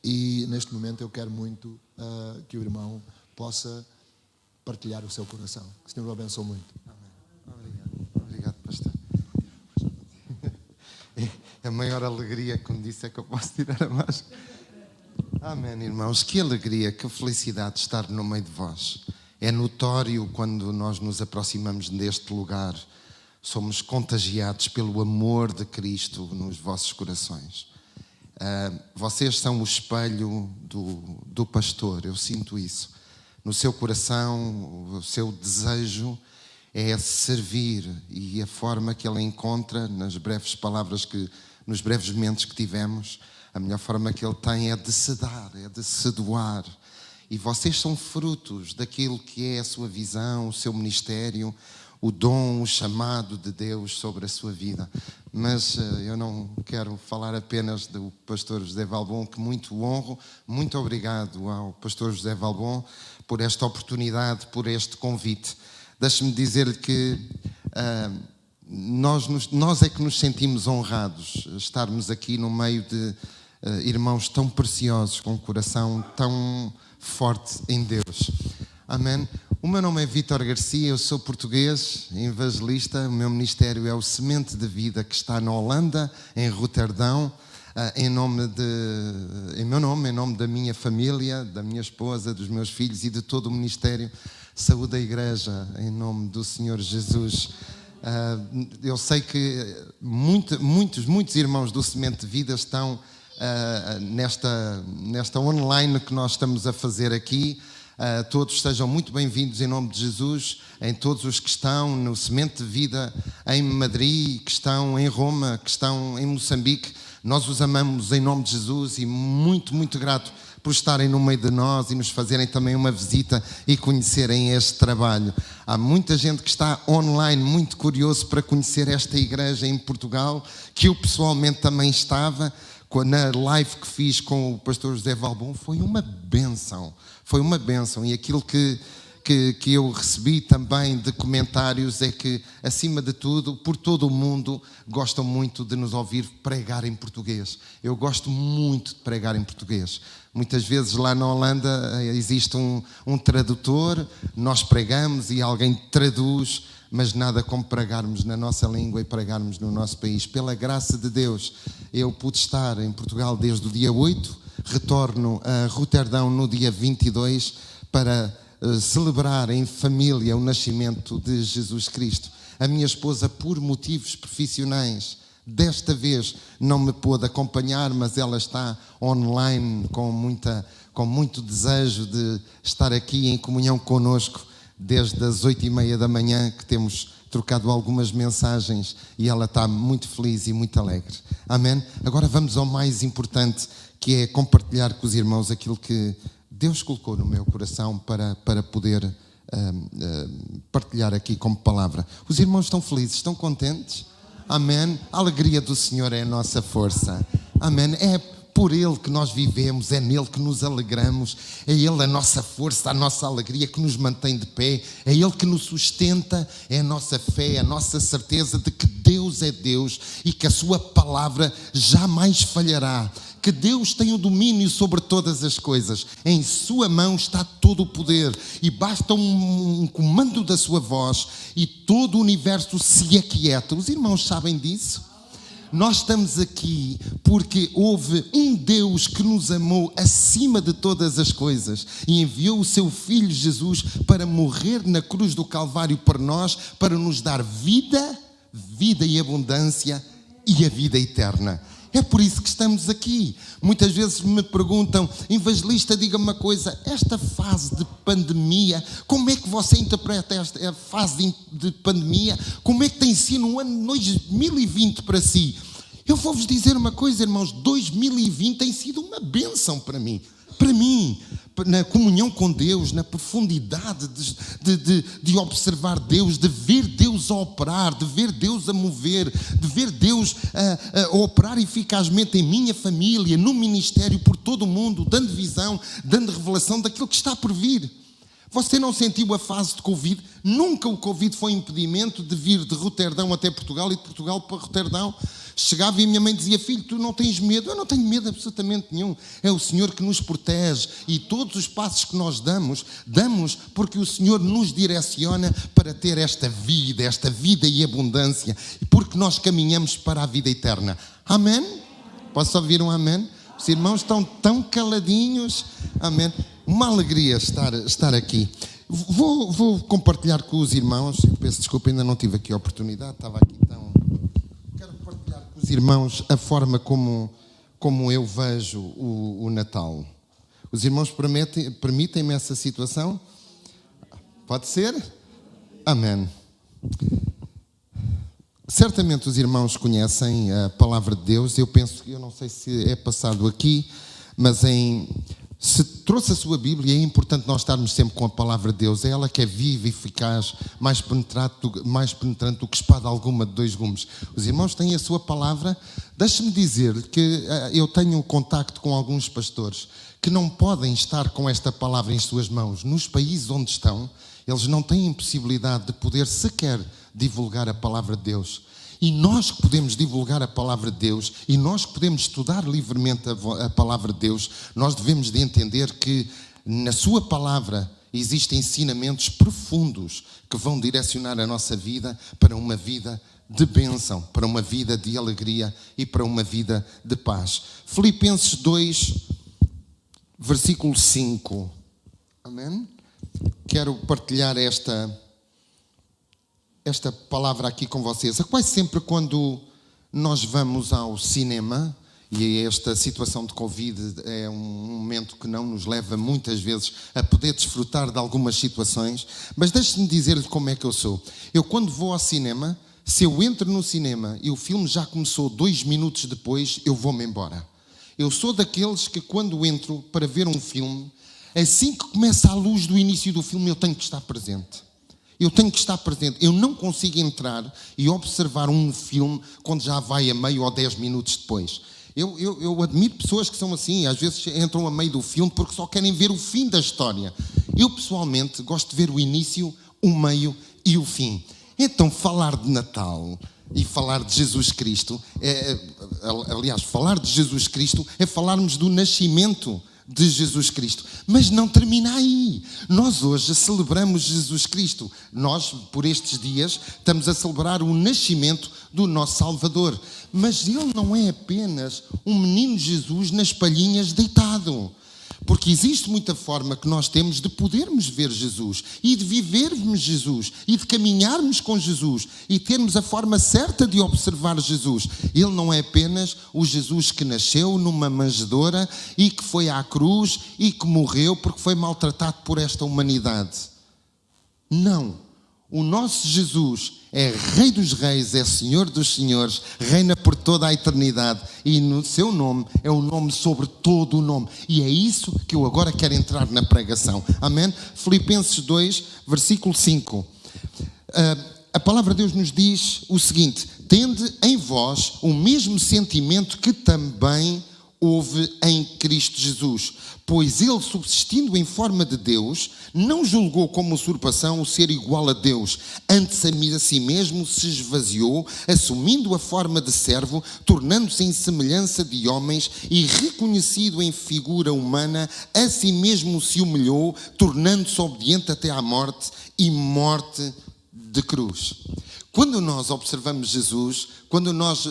E neste momento eu quero muito que o irmão possa partilhar o seu coração. Que o Senhor o abençoe muito. Amém. Obrigado, pastor. É a maior alegria, como disse, é que eu posso tirar a máscara. Amém, irmãos. Que alegria, que felicidade estar no meio de vós. É notório quando nós nos aproximamos deste lugar. Somos contagiados pelo amor de Cristo nos vossos corações. Vocês são o espelho do pastor, eu sinto isso. No seu coração, o seu desejo é servir, e a forma que ele encontra, nas breves palavras nos breves momentos que tivemos, a melhor forma que ele tem é de se dar, é de se doar. E vocês são frutos daquilo que é a sua visão, o seu ministério, o dom, o chamado de Deus sobre a sua vida. Mas eu não quero falar apenas do pastor José Valbon, que muito honro. Muito obrigado ao pastor José Valbon por esta oportunidade, por este convite. Deixe-me dizer-lhe que nós é que nos sentimos honrados estarmos aqui no meio de irmãos tão preciosos, com um coração tão forte em Deus. Amém. O meu nome é Vítor Garcia, eu sou português, evangelista. O meu ministério é o Semente de Vida, que está na Holanda, em Roterdão, em nome da minha família, da minha esposa, dos meus filhos e de todo o ministério. Saúde a igreja, em nome do Senhor Jesus. Eu sei que muitos irmãos do Semente de Vida estão nesta online que nós estamos a fazer aqui. Todos sejam muito bem-vindos em nome de Jesus, em todos os que estão no Semente de Vida em Madrid, que estão em Roma, que estão em Moçambique. Nós os amamos em nome de Jesus e muito, muito grato por estarem no meio de nós e nos fazerem também uma visita e conhecerem este trabalho. Há muita gente que está online, muito curioso para conhecer esta igreja em Portugal, que eu pessoalmente também estava. Na live que fiz com o pastor José Valbon foi uma bênção. Foi uma bênção. E aquilo que eu recebi também de comentários é que, acima de tudo, por todo o mundo, gostam muito de nos ouvir pregar em português. Eu gosto muito de pregar em português. Muitas vezes lá na Holanda existe um tradutor, nós pregamos e alguém traduz, mas nada como pregarmos na nossa língua e pregarmos no nosso país. Pela graça de Deus, eu pude estar em Portugal desde o dia 8, retorno a Roterdão no dia 22 para celebrar em família o nascimento de Jesus Cristo. A minha esposa, por motivos profissionais, desta vez não me pôde acompanhar, mas ela está online com muito desejo de estar aqui em comunhão conosco desde as 8h30 da manhã, que temos trocado algumas mensagens, e ela está muito feliz e muito alegre. Amém? Agora vamos ao mais importante, que é compartilhar com os irmãos aquilo que Deus colocou no meu coração para poder partilhar aqui como palavra. Os irmãos estão felizes, estão contentes? Amém? A alegria do Senhor é a nossa força. Amém? É por Ele que nós vivemos, é nele que nos alegramos, é Ele a nossa força, a nossa alegria que nos mantém de pé, é Ele que nos sustenta, é a nossa fé, a nossa certeza de que Deus é Deus e que a sua palavra jamais falhará, que Deus tem o domínio sobre todas as coisas, em sua mão está todo o poder e basta um comando da sua voz e todo o universo se aquieta. Os irmãos sabem disso? Nós estamos aqui porque houve um Deus que nos amou acima de todas as coisas e enviou o seu Filho Jesus para morrer na cruz do Calvário por nós, para nos dar vida e abundância e a vida eterna. É por isso que estamos aqui. Muitas vezes me perguntam, evangelista, diga-me uma coisa, esta fase de pandemia, como é que você interpreta esta fase de pandemia? Como é que tem sido um ano 2020 para si? Eu vou-vos dizer uma coisa, irmãos, 2020 tem sido uma bênção para mim, na comunhão com Deus, na profundidade de observar Deus, de ver Deus a operar, de ver Deus a mover, de ver Deus a operar eficazmente em minha família, no ministério, por todo o mundo, dando visão, dando revelação daquilo que está por vir. Você não sentiu a fase de Covid? Nunca o Covid foi impedimento de vir de Roterdão até Portugal e de Portugal para Roterdão. chegava e a minha mãe dizia: filho, tu não tens medo? Eu não tenho medo absolutamente nenhum. É o Senhor que nos protege, e todos os passos que nós damos porque o Senhor nos direciona para ter esta vida e abundância, porque nós caminhamos para a vida eterna. Amém? Posso ouvir um amém? Os irmãos estão tão caladinhos. Amém? Uma alegria estar aqui. Vou compartilhar com os irmãos. Eu peço desculpa, ainda não tive aqui a oportunidade. Estava aqui tão... Quero partilhar com os irmãos a forma como eu vejo o Natal. Os irmãos permitem-me essa situação? Pode ser? Amém. Certamente os irmãos conhecem a palavra de Deus. Eu não sei se é passado aqui, mas se trouxe a sua Bíblia, é importante nós estarmos sempre com a palavra de Deus. É ela que é viva e eficaz, mais penetrante do que espada alguma de 2 gumes. Os irmãos têm a sua palavra. Deixe-me dizer que eu tenho contacto com alguns pastores que não podem estar com esta palavra em suas mãos. Nos países onde estão, eles não têm possibilidade de poder sequer divulgar a palavra de Deus. E nós que podemos divulgar a palavra de Deus, e nós que podemos estudar livremente a palavra de Deus, nós devemos de entender que na sua palavra existem ensinamentos profundos que vão direcionar a nossa vida para uma vida de bênção, para uma vida de alegria e para uma vida de paz. Filipenses 2, versículo 5. Amém? Quero partilhar esta palavra aqui com vocês. Quase sempre quando nós vamos ao cinema, e esta situação de Covid é um momento que não nos leva muitas vezes a poder desfrutar de algumas situações, mas deixe-me dizer-lhe como é que eu sou. Eu, quando vou ao cinema, se eu entro no cinema e o filme já começou 2 minutos depois, eu vou-me embora. Eu sou daqueles que, quando entro para ver um filme, assim que começa a luz do início do filme, eu tenho que estar presente. Eu não consigo entrar e observar um filme quando já vai a meio ou 10 minutos depois. Eu admiro pessoas que são assim, às vezes entram a meio do filme porque só querem ver o fim da história. Eu, pessoalmente, gosto de ver o início, o meio e o fim. Então, falar de Natal e falar de Jesus Cristo, falar de Jesus Cristo é falarmos do nascimento de Jesus Cristo. Mas não termina aí. Nós hoje celebramos Jesus Cristo. Nós, por estes dias, estamos a celebrar o nascimento do nosso Salvador. Mas ele não é apenas um menino Jesus nas palhinhas deitado. Porque existe muita forma que nós temos de podermos ver Jesus e de vivermos Jesus e de caminharmos com Jesus e termos a forma certa de observar Jesus. Ele não é apenas o Jesus que nasceu numa manjedoura e que foi à cruz e que morreu porque foi maltratado por esta humanidade. Não. O nosso Jesus é Rei dos Reis, é Senhor dos Senhores, reina por toda a eternidade e no seu nome é o nome sobre todo o nome. E é isso que eu agora quero entrar na pregação. Amém? Filipenses 2, versículo 5. A palavra de Deus nos diz o seguinte: tende em vós o mesmo sentimento que também houve em Cristo Jesus, pois ele, subsistindo em forma de Deus, não julgou como usurpação o ser igual a Deus, antes a si mesmo se esvaziou, assumindo a forma de servo, tornando-se em semelhança de homens e reconhecido em figura humana, a si mesmo se humilhou, tornando-se obediente até à morte e morte de cruz. Quando nós observamos Jesus, quando nós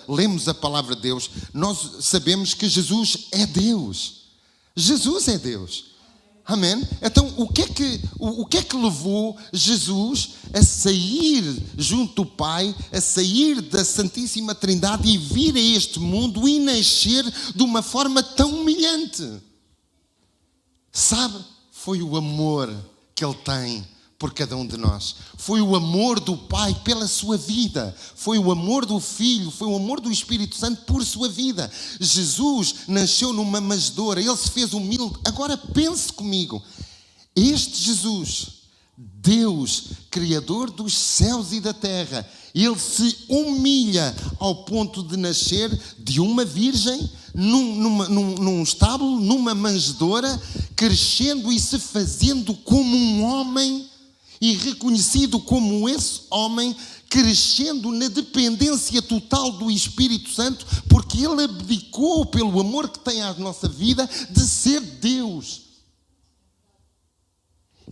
lemos a palavra de Deus, nós sabemos que Jesus é Deus. Jesus é Deus. Amém? Então, o que é que levou Jesus a sair junto do Pai, a sair da Santíssima Trindade e vir a este mundo e nascer de uma forma tão humilhante? Sabe? Foi o amor que Ele tem por cada um de nós. Foi o amor do Pai pela sua vida. Foi o amor do Filho, foi o amor do Espírito Santo por sua vida. Jesus nasceu numa manjedoura, ele se fez humilde. Agora pense comigo, este Jesus, Deus, Criador dos céus e da terra, ele se humilha ao ponto de nascer de uma virgem num estábulo, numa manjedoura, crescendo e se fazendo como um homem e reconhecido como esse homem crescendo na dependência total do Espírito Santo, porque Ele abdicou, pelo amor que tem à nossa vida, de ser Deus.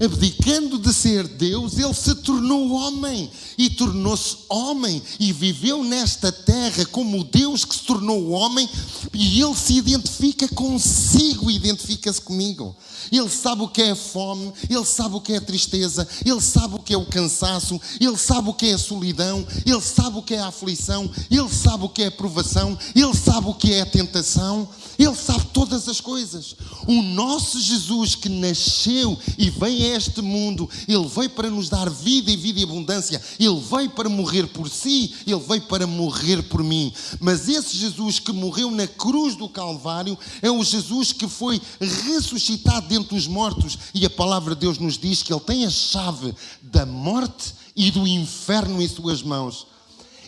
Abdicando de ser Deus, Ele se tornou homem e tornou-se homem e viveu nesta terra como o Deus que se tornou homem, e Ele se identifica consigo, identifica-se comigo. Ele sabe o que é a fome, Ele sabe o que é a tristeza, Ele sabe o que é o cansaço, Ele sabe o que é a solidão, Ele sabe o que é a aflição, Ele sabe o que é a provação, Ele sabe o que é a tentação, Ele sabe todas as coisas. O nosso Jesus que nasceu e veio a este mundo, Ele veio para nos dar vida e vida e abundância, Ele veio para morrer por si, Ele veio para morrer por mim. Mas esse Jesus que morreu na cruz do Calvário é o Jesus que foi ressuscitado dentre os mortos, e a palavra de Deus nos diz que Ele tem a chave da morte e do inferno em suas mãos.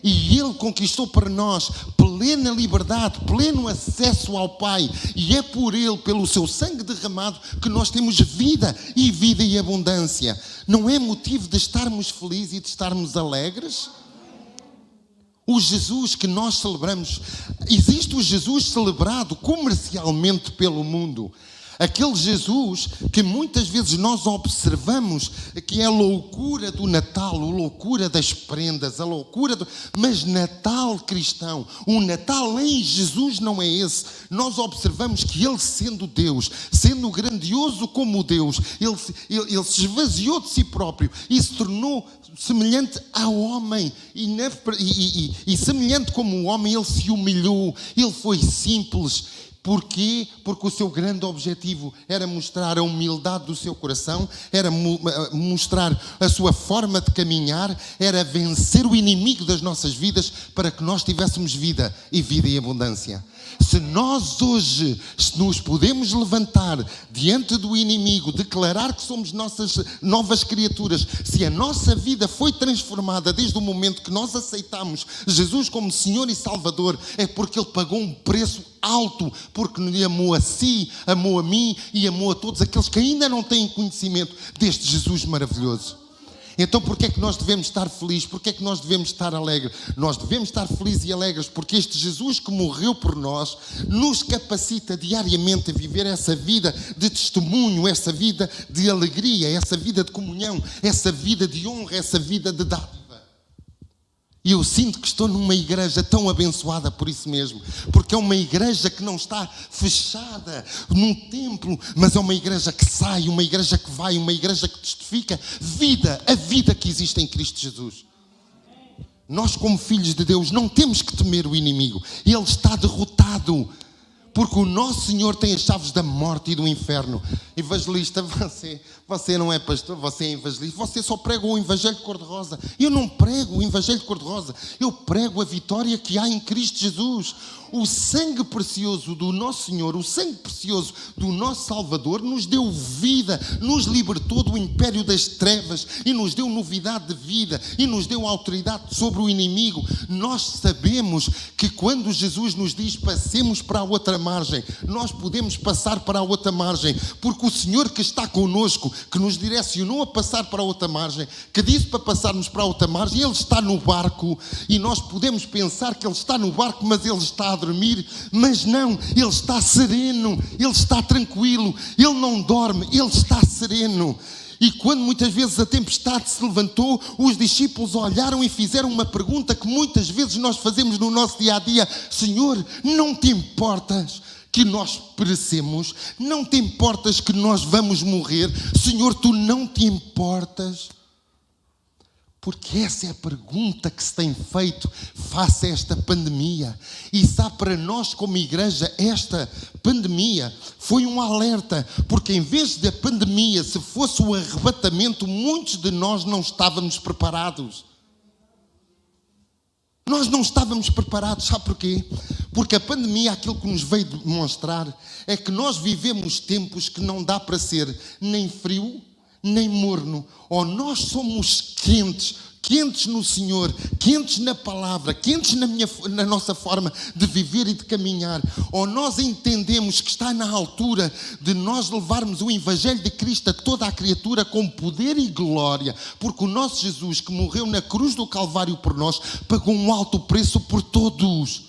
E Ele conquistou para nós plena liberdade, pleno acesso ao Pai. E é por Ele, pelo seu sangue derramado, que nós temos vida e vida e abundância. Não é motivo de estarmos felizes e de estarmos alegres? O Jesus que nós celebramos, existe o Jesus celebrado comercialmente pelo mundo. Aquele Jesus que muitas vezes nós observamos que é a loucura do Natal, a loucura das prendas, a loucura mas Natal cristão, o Natal em Jesus não é esse. Nós observamos que Ele, sendo Deus, sendo grandioso como Deus, Ele se esvaziou de si próprio e se tornou semelhante ao homem, e semelhante como o homem, Ele se humilhou, Ele foi simples. Porquê? Porque o seu grande objetivo era mostrar a humildade do seu coração, era mostrar a sua forma de caminhar, era vencer o inimigo das nossas vidas para que nós tivéssemos vida e vida em abundância. Se nós hoje nos podemos levantar diante do inimigo, declarar que somos nossas novas criaturas, se a nossa vida foi transformada desde o momento que nós aceitamos Jesus como Senhor e Salvador, é porque Ele pagou um preço alto, porque Ele amou a si, amou a mim e amou a todos aqueles que ainda não têm conhecimento deste Jesus maravilhoso. Então porquê é que nós devemos estar felizes? Porquê é que nós devemos estar alegres? Nós devemos estar felizes e alegres porque este Jesus que morreu por nós nos capacita diariamente a viver essa vida de testemunho, essa vida de alegria, essa vida de comunhão, essa vida de honra, essa vida de dádiva. E eu sinto que estou numa igreja tão abençoada por isso mesmo, porque é uma igreja que não está fechada num templo, mas é uma igreja que sai, uma igreja que vai, uma igreja que testifica vida, a vida que existe em Cristo Jesus. Nós, como filhos de Deus, não temos que temer o inimigo, ele está derrotado, porque o nosso Senhor tem as chaves da morte e do inferno. Evangelista, você não é pastor, você é evangelista, você só prega o evangelho de cor-de-rosa. Eu não prego o evangelho de cor-de-rosa, eu prego a vitória que há em Cristo Jesus. O sangue precioso do nosso Senhor, o sangue precioso do nosso Salvador nos deu vida, nos libertou do império das trevas e nos deu novidade de vida e nos deu autoridade sobre o inimigo. Nós sabemos que quando Jesus nos diz passemos para a outra margem, nós podemos passar para a outra margem, porque o Senhor que está connosco, que nos direcionou a passar para a outra margem, que disse para passarmos para a outra margem, Ele está no barco e nós podemos pensar que Ele está no barco, mas Ele está a dormir, mas não, Ele está sereno, Ele está tranquilo, Ele não dorme, Ele está sereno. E quando muitas vezes a tempestade se levantou, os discípulos olharam e fizeram uma pergunta que muitas vezes nós fazemos no nosso dia-a-dia: Senhor, não te importas que nós perecemos? Não te importas que nós vamos morrer? Senhor, tu não te importas? Porque essa é a pergunta que se tem feito face a esta pandemia. E sabe, para nós como igreja, esta pandemia foi um alerta. Porque em vez da pandemia, se fosse o arrebatamento, muitos de nós não estávamos preparados. Nós não estávamos preparados, sabe porquê? Porque a pandemia, aquilo que nos veio demonstrar, é que nós vivemos tempos que não dá para ser nem frio, nem morno. Ou nós somos quentes, quentes no Senhor, quentes na palavra, quentes na nossa forma de viver e de caminhar, ou nós entendemos que está na altura de nós levarmos o Evangelho de Cristo a toda a criatura com poder e glória, porque o nosso Jesus, que morreu na cruz do Calvário por nós, pagou um alto preço por todos.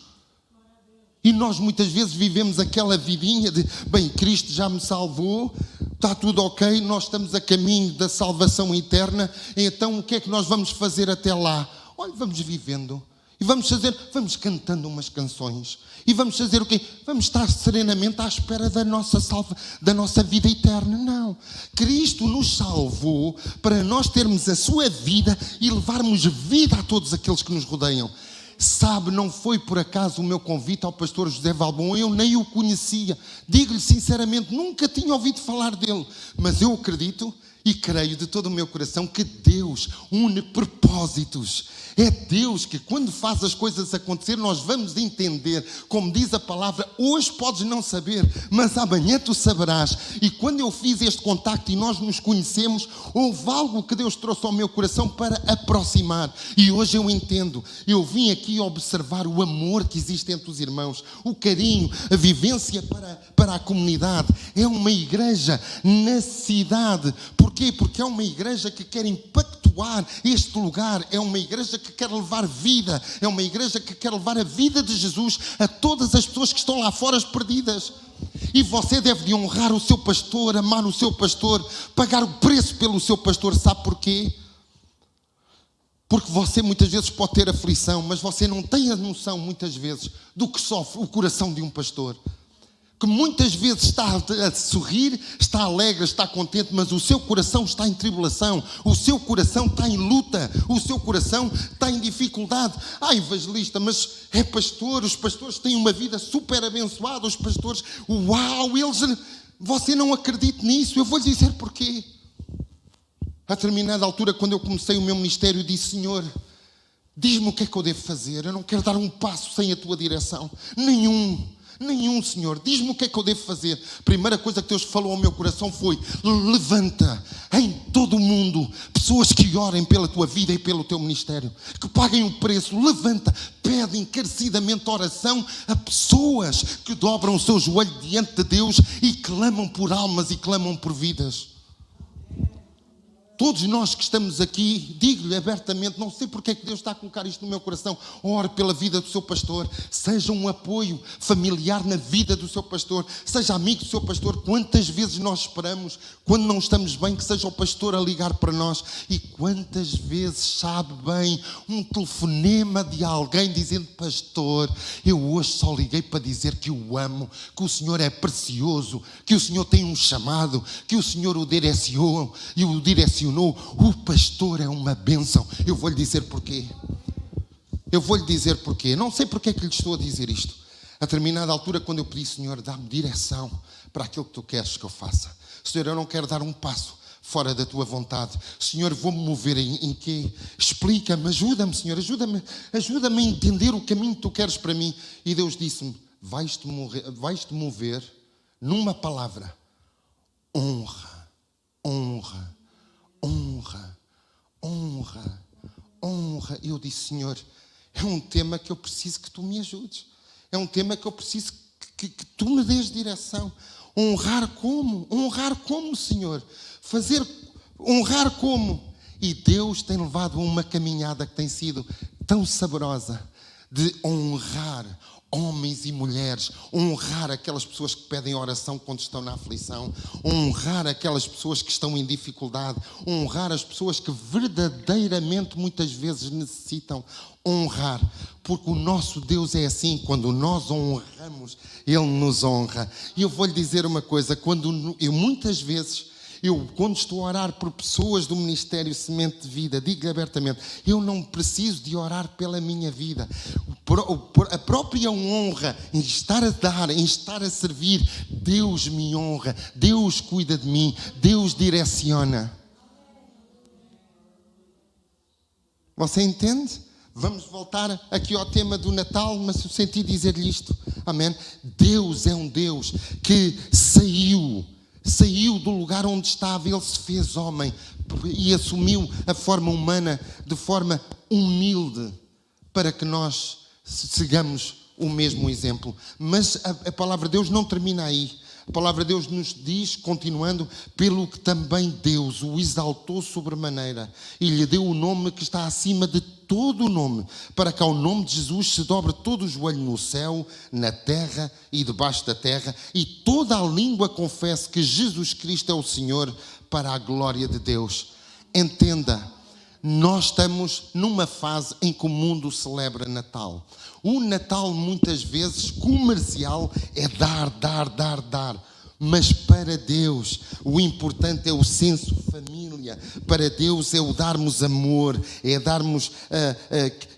E nós muitas vezes vivemos aquela vidinha de, bem, Cristo já me salvou, está tudo ok, nós estamos a caminho da salvação eterna, então o que é que nós vamos fazer até lá? Olha, vamos vivendo, e vamos cantando umas canções, e vamos fazer o quê? Vamos estar serenamente à espera da nossa vida eterna. Não, Cristo nos salvou para nós termos a sua vida e levarmos vida a todos aqueles que nos rodeiam. Sabe, não foi por acaso o meu convite ao pastor José Valbon, eu nem o conhecia, digo-lhe sinceramente, nunca tinha ouvido falar dele, mas eu acredito e creio de todo o meu coração que Deus une propósitos. É Deus que, quando faz as coisas acontecer, nós vamos entender. Como diz a palavra, hoje podes não saber, mas amanhã tu saberás. E quando eu fiz este contacto e nós nos conhecemos, houve algo que Deus trouxe ao meu coração para aproximar. E hoje eu entendo. Eu vim aqui observar o amor que existe entre os irmãos, o carinho, a vivência para a comunidade. É uma igreja na cidade. Porquê? Porque é uma igreja que quer impactuar este lugar, é uma igreja que quer levar vida, é uma igreja que quer levar a vida de Jesus a todas as pessoas que estão lá fora perdidas. E você deve de honrar o seu pastor, amar o seu pastor, pagar o preço pelo seu pastor. Sabe porquê? Porque você muitas vezes pode ter aflição, mas você não tem a noção muitas vezes do que sofre o coração de um pastor, que muitas vezes está a sorrir, está alegre, está contente, mas o seu coração está em tribulação, o seu coração está em luta, o seu coração está em dificuldade. Evangelista, mas é pastor, os pastores têm uma vida super abençoada, os pastores, uau, você não acredita nisso. Eu vou lhe dizer porquê. A determinada altura, quando eu comecei o meu ministério, disse: Senhor, diz-me o que é que eu devo fazer, eu não quero dar um passo sem a tua direção, nenhum, Senhor, diz-me o que é que eu devo fazer. A primeira coisa que Deus falou ao meu coração foi: levanta em todo o mundo pessoas que orem pela tua vida e pelo teu ministério, que paguem o preço. Levanta, pede encarecidamente oração a pessoas que dobram o seu joelho diante de Deus e clamam por almas e clamam por vidas. Todos nós que estamos aqui, digo-lhe abertamente, não sei porque é que Deus está a colocar isto no meu coração. Ore pela vida do seu pastor, seja um apoio familiar na vida do seu pastor, seja amigo do seu pastor. Quantas vezes nós esperamos, quando não estamos bem, que seja o pastor a ligar para nós, e quantas vezes, sabe bem, um telefonema de alguém dizendo: pastor, eu hoje só liguei para dizer que o amo, que o Senhor é precioso, que o Senhor tem um chamado, que o Senhor o direcionou e o direcionou. O pastor é uma bênção. Eu vou lhe dizer porquê. Não sei porque é que lhe estou a dizer isto. A determinada altura, quando eu pedi: Senhor, dá-me direção para aquilo que tu queres que eu faça. Senhor, eu não quero dar um passo fora da tua vontade. Senhor, vou-me mover em quê? Explica-me, ajuda-me, Senhor, ajuda-me a entender o caminho que tu queres para mim. E Deus disse-me: vais-te mover numa palavra: honra, honra, honra, honra, honra. Eu disse: Senhor, é um tema que eu preciso que tu me ajudes. É um tema que eu preciso que tu me dês direção. Honrar como? Honrar como, Senhor? Honrar como? E Deus tem levado a uma caminhada que tem sido tão saborosa de honrar homens e mulheres, honrar aquelas pessoas que pedem oração quando estão na aflição, honrar aquelas pessoas que estão em dificuldade, honrar as pessoas que verdadeiramente muitas vezes necessitam honrar, porque o nosso Deus é assim: quando nós honramos, Ele nos honra. E eu vou-lhe dizer uma coisa: quando estou a orar por pessoas do Ministério Semente de Vida, digo-lhe abertamente, eu não preciso de orar pela minha vida. A própria honra em estar a dar, em estar a servir, Deus me honra, Deus cuida de mim, Deus direciona. Você entende? Vamos voltar aqui ao tema do Natal, mas eu senti dizer-lhe isto. Amém? Deus é um Deus que saiu saiu do lugar onde estava, ele se fez homem e assumiu a forma humana de forma humilde para que nós sigamos o mesmo exemplo. Mas a palavra de Deus não termina aí. A palavra de Deus nos diz, continuando, pelo que também Deus o exaltou sobremaneira e lhe deu o nome que está acima de todo o nome, para que ao nome de Jesus se dobre todo o joelho no céu, na terra e debaixo da terra, e toda a língua confesse que Jesus Cristo é o Senhor, para a glória de Deus. Entenda, nós estamos numa fase em que o mundo celebra Natal. O Natal, muitas vezes, comercial, é dar. Mas para Deus, o importante é o senso família. Para Deus é o darmos amor, é darmos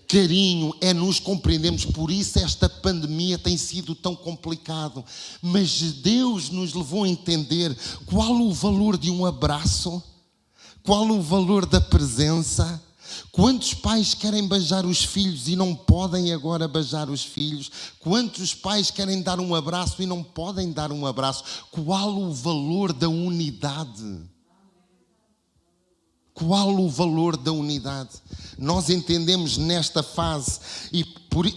carinho, é nos compreendermos. Por isso esta pandemia tem sido tão complicado. Mas Deus nos levou a entender qual o valor de um abraço, qual o valor da presença. Quantos pais querem beijar os filhos e não podem agora beijar os filhos? Quantos pais querem dar um abraço e não podem dar um abraço? Qual o valor da unidade? Qual o valor da unidade? Nós entendemos nesta fase e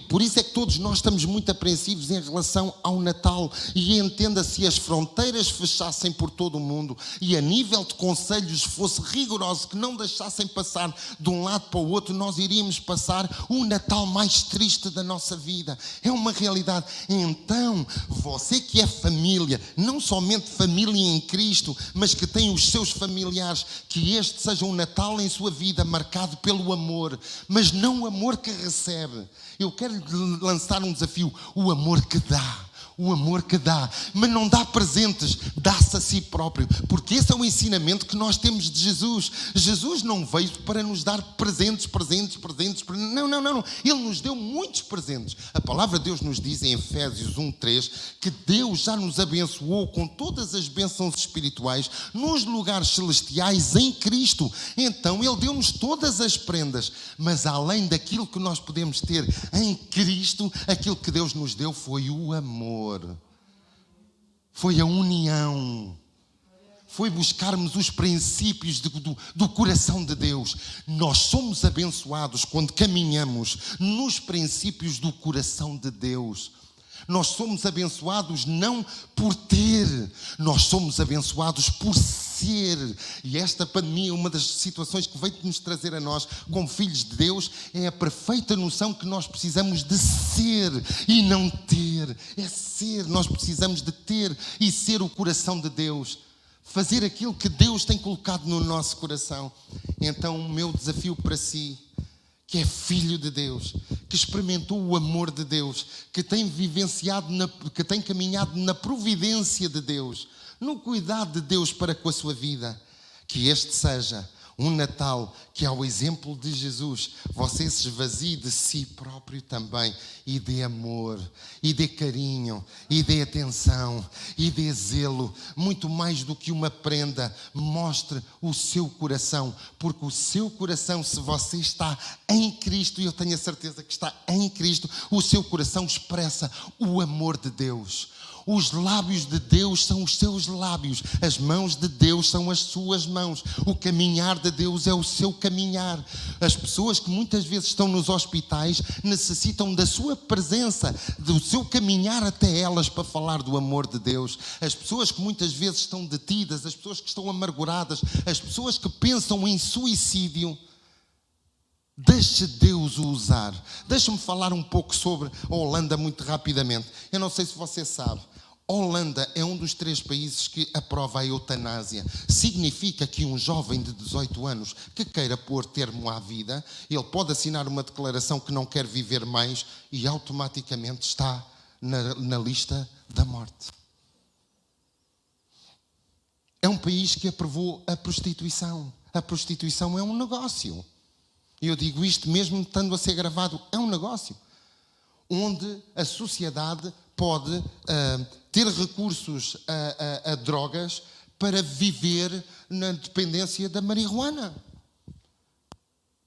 por isso é que todos nós estamos muito apreensivos em relação ao Natal. E entenda, se as fronteiras fechassem por todo o mundo e a nível de conselhos fosse rigoroso, que não deixassem passar de um lado para o outro, nós iríamos passar o Natal mais triste da nossa vida. É uma realidade. Então, você que é família, não somente família em Cristo, mas que tem os seus familiares, que este seja um Natal em sua vida marcado pelo amor, mas não o amor que recebe. Eu quero lhe lançar um desafio: o amor que dá. O amor que dá, mas não dá presentes, dá-se a si próprio, porque esse é o ensinamento que nós temos de Jesus. Jesus não veio para nos dar presentes. Não. Ele nos deu muitos presentes. A palavra de Deus nos diz em Efésios 1:3 que Deus já nos abençoou com todas as bênçãos espirituais nos lugares celestiais em Cristo. Então Ele deu-nos todas as prendas, mas além daquilo que nós podemos ter em Cristo, aquilo que Deus nos deu foi o amor. Foi a união, foi buscarmos os princípios do coração de Deus. Nós somos abençoados quando caminhamos nos princípios do coração de Deus. Nós somos abençoados não por ter, nós somos abençoados por ser. E esta pandemia, uma das situações que veio nos trazer a nós, como filhos de Deus, é a perfeita noção que nós precisamos de ser e não ter. É ser, nós precisamos de ter e ser o coração de Deus. Fazer aquilo que Deus tem colocado no nosso coração. Então o meu desafio para si, que é filho de Deus, que experimentou o amor de Deus, que tem vivenciado, que tem caminhado na providência de Deus, no cuidado de Deus para com a sua vida, que este seja um Natal que, ao exemplo de Jesus, você se esvazie de si próprio também e dê amor, e dê carinho, e dê atenção, e dê zelo, muito mais do que uma prenda. Mostre o seu coração, porque o seu coração, se você está em Cristo, e eu tenho a certeza que está em Cristo, o seu coração expressa o amor de Deus. Os lábios de Deus são os seus lábios, as mãos de Deus são as suas mãos, o caminhar de Deus é o seu caminhar. As pessoas que muitas vezes estão nos hospitais necessitam da sua presença, do seu caminhar até elas para falar do amor de Deus. As pessoas que muitas vezes estão detidas, as pessoas que estão amarguradas, as pessoas que pensam em suicídio, deixe Deus o usar. Deixa-me falar um pouco sobre a Holanda muito rapidamente. Eu não sei se você sabe, a Holanda é um dos 3 países que aprova a eutanásia. Significa que um jovem de 18 anos que queira pôr termo à vida, ele pode assinar uma declaração que não quer viver mais e automaticamente está na lista da morte. É um país que aprovou a prostituição. A prostituição é um negócio. E eu digo isto mesmo estando a ser gravado, é um negócio onde a sociedade pode ter recursos a drogas para viver na dependência da marihuana.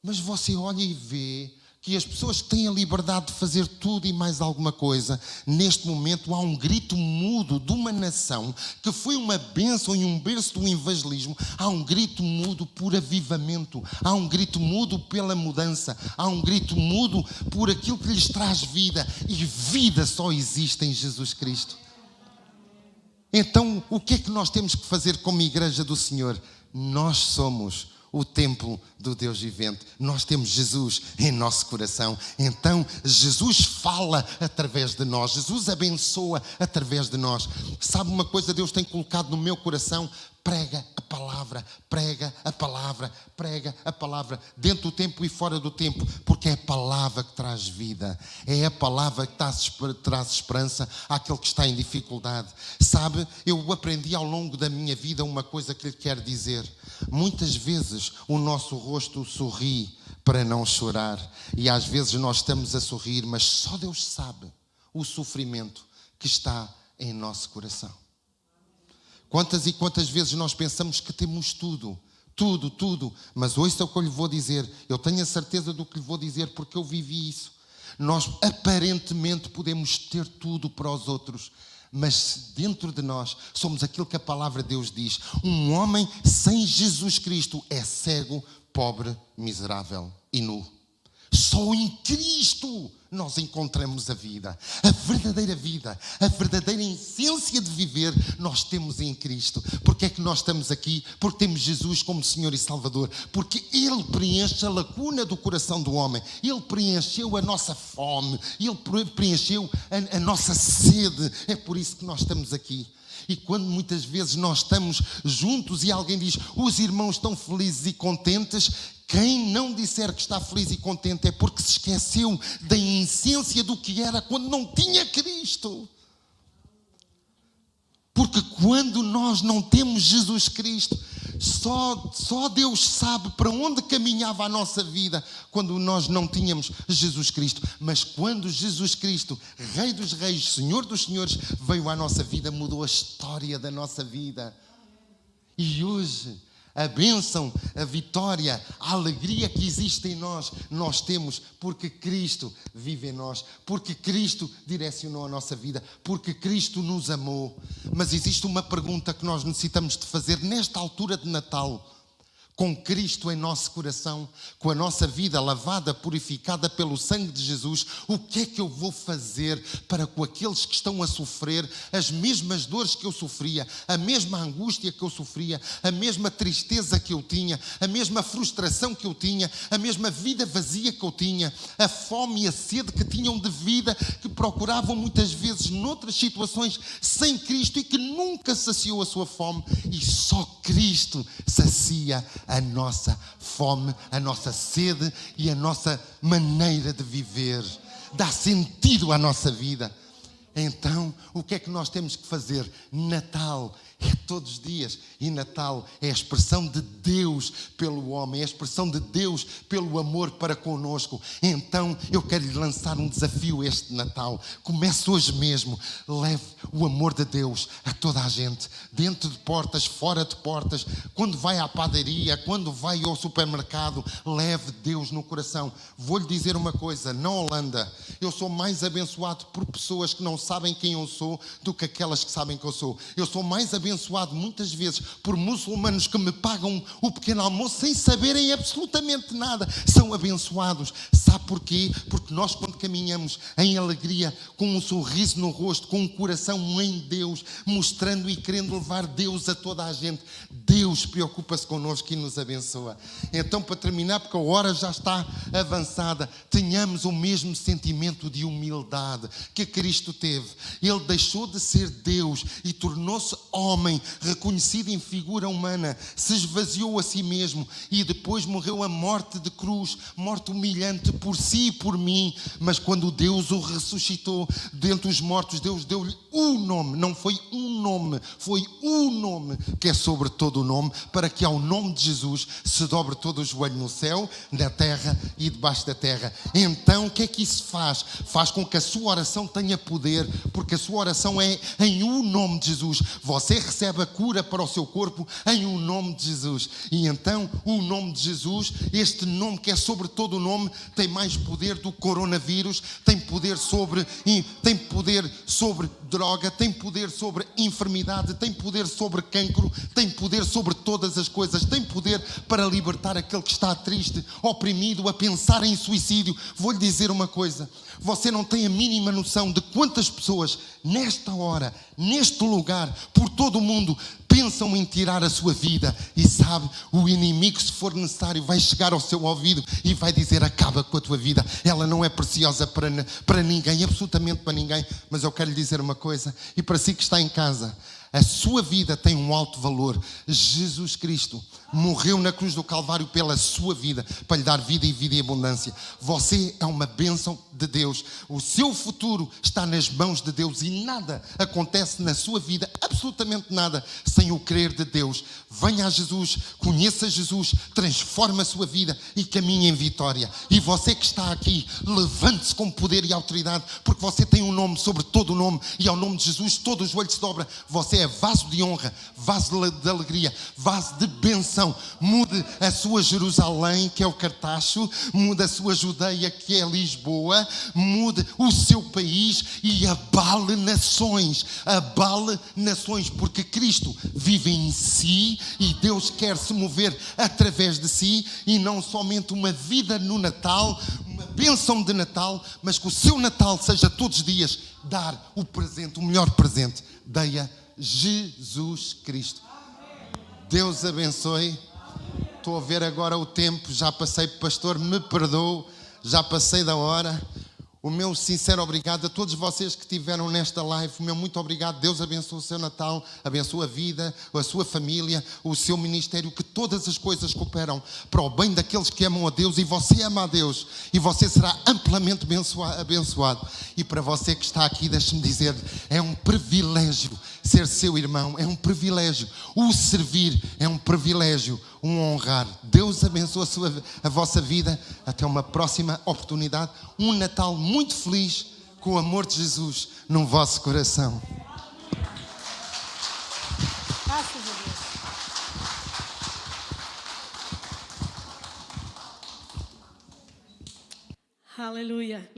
Mas você olha e vê que as pessoas que têm a liberdade de fazer tudo e mais alguma coisa, neste momento há um grito mudo de uma nação que foi uma bênção e um berço do evangelismo. Há um grito mudo por avivamento, há um grito mudo pela mudança, há um grito mudo por aquilo que lhes traz vida, e vida só existe em Jesus Cristo. Então, o que é que nós temos que fazer como igreja do Senhor? Nós somos o templo do Deus vivente. Nós temos Jesus em nosso coração. Então, Jesus fala através de nós. Jesus abençoa através de nós. Sabe uma coisa Deus tem colocado no meu coração? Prega a palavra, prega a palavra, prega a palavra, dentro do tempo e fora do tempo, porque é a palavra que traz vida, é a palavra que traz esperança àquele que está em dificuldade. Sabe, eu aprendi ao longo da minha vida uma coisa que lhe quero dizer. Muitas vezes o nosso rosto sorri para não chorar, e às vezes nós estamos a sorrir, mas só Deus sabe o sofrimento que está em nosso coração. Quantas e quantas vezes nós pensamos que temos tudo, mas ouça o que eu lhe vou dizer. Eu tenho a certeza do que lhe vou dizer porque eu vivi isso. Nós aparentemente podemos ter tudo para os outros, mas dentro de nós somos aquilo que a palavra de Deus diz. Um homem sem Jesus Cristo é cego, pobre, miserável e nu. Só em Cristo nós encontramos a verdadeira essência de viver nós temos em Cristo. Porque é que nós estamos aqui? Porque temos Jesus como Senhor e Salvador, porque Ele preenche a lacuna do coração do homem, Ele preencheu a nossa fome, Ele preencheu a nossa sede. É por isso que nós estamos aqui. E quando muitas vezes nós estamos juntos e alguém diz, os irmãos estão felizes e contentes, quem não disser que está feliz e contente é porque se esqueceu da essência do que era quando não tinha Cristo. Porque quando nós não temos Jesus Cristo, só Deus sabe para onde caminhava a nossa vida quando nós não tínhamos Jesus Cristo. Mas quando Jesus Cristo, Rei dos Reis, Senhor dos Senhores, veio à nossa vida, mudou a história da nossa vida. E hoje, a bênção, a vitória, a alegria que existe em nós, nós temos porque Cristo vive em nós, porque Cristo direcionou a nossa vida, porque Cristo nos amou. Mas existe uma pergunta que nós necessitamos de fazer nesta altura de Natal. Com Cristo em nosso coração, com a nossa vida lavada, purificada pelo sangue de Jesus, o que é que eu vou fazer para com aqueles que estão a sofrer as mesmas dores que eu sofria, a mesma angústia que eu sofria, a mesma tristeza que eu tinha, a mesma frustração que eu tinha, a mesma vida vazia que eu tinha, a fome e a sede que tinham de vida, que procuravam muitas vezes noutras situações sem Cristo e que nunca saciou a sua fome, e só Cristo sacia a nossa fome, a nossa sede e a nossa maneira de viver. Dá sentido à nossa vida. Então, o que é que nós temos que fazer? Natal é todos os dias, e Natal é a expressão de Deus pelo homem, é a expressão de Deus pelo amor para conosco. Então eu quero lhe lançar um desafio este Natal. Comece hoje mesmo, leve o amor de Deus a toda a gente, dentro de portas, fora de portas, quando vai à padaria, quando vai ao supermercado, leve Deus no coração. Vou-lhe dizer uma coisa, na Holanda eu sou mais abençoado por pessoas que não sabem quem eu sou do que aquelas que sabem que eu sou. Eu sou mais abençoado muitas vezes por muçulmanos que me pagam o pequeno almoço sem saberem absolutamente nada. São abençoados. Sabe porquê? Porque nós, quando caminhamos em alegria, com um sorriso no rosto, com um coração em Deus, mostrando e querendo levar Deus a toda a gente, Deus preocupa-se connosco e nos abençoa. Então, para terminar, porque a hora já está avançada, tenhamos o mesmo sentimento de humildade que Cristo teve. Ele deixou de ser Deus e tornou-se homem, reconhecido em figura humana, se esvaziou a si mesmo e depois morreu a morte de cruz, morte humilhante por si e por mim. Mas quando Deus o ressuscitou dentre os mortos, Deus deu-lhe o nome, não foi um nome, foi o nome que é sobre todo o nome, para que ao nome de Jesus se dobre todo o joelho no céu, na terra e debaixo da terra. Então, o que é que isso faz? Faz com que a sua oração tenha poder, porque a sua oração é em o nome de Jesus. Você recebe a cura para o seu corpo em o nome de Jesus. E então, o nome de Jesus, este nome que é sobre todo o nome, tem mais poder do coronavírus, tem poder sobre droga, tem poder sobre enfermidade, tem poder sobre cancro, tem poder sobre todas as coisas, tem poder para libertar aquele que está triste, oprimido, a pensar em suicídio. Vou-lhe dizer uma coisa, você não tem a mínima noção de quantas pessoas nesta hora, neste lugar, por todo o mundo, pensam em tirar a sua vida. E sabe, o inimigo, se for necessário, vai chegar ao seu ouvido e vai dizer: acaba com a tua vida, ela não é preciosa para ninguém, absolutamente para ninguém. Mas eu quero lhe dizer uma coisa, e para si que está em casa, a sua vida tem um alto valor. Jesus Cristo morreu na cruz do Calvário pela sua vida, para lhe dar vida e vida em abundância. Você é uma bênção de Deus. O seu futuro está nas mãos de Deus e nada acontece na sua vida, absolutamente nada, sem o querer de Deus. Venha a Jesus, conheça Jesus, transforme a sua vida e caminhe em vitória. E você que está aqui, levante-se com poder e autoridade, porque você tem um nome sobre todo o nome, e ao nome de Jesus todo o joelho se dobra. Você é vaso de honra, vaso de alegria, vaso de benção. Mude a sua Jerusalém, que é o Cartacho, mude a sua Judeia, que é Lisboa, mude o seu país e abale nações, porque Cristo vive em si e Deus quer se mover através de si, e não somente uma vida no Natal, uma bênção de Natal, mas que o seu Natal seja todos os dias dar o presente, o melhor presente. Dê-a Jesus Cristo. Deus abençoe. Estou a ver agora o tempo, já passei, pastor, me perdoe, já passei da hora. O meu sincero obrigado a todos vocês que estiveram nesta live. O meu muito obrigado. Deus abençoe o seu Natal, abençoe a vida, a sua família, o seu ministério, que todas as coisas cooperam para o bem daqueles que amam a Deus, e você ama a Deus e você será amplamente abençoado. E para você que está aqui, deixe-me dizer, é um privilégio ser seu irmão, é um privilégio. O servir é um privilégio, um honrar. Deus abençoe a vossa vida. Até uma próxima oportunidade. Um Natal muito feliz, com o amor de Jesus no vosso coração. Graças a Deus. Aleluia.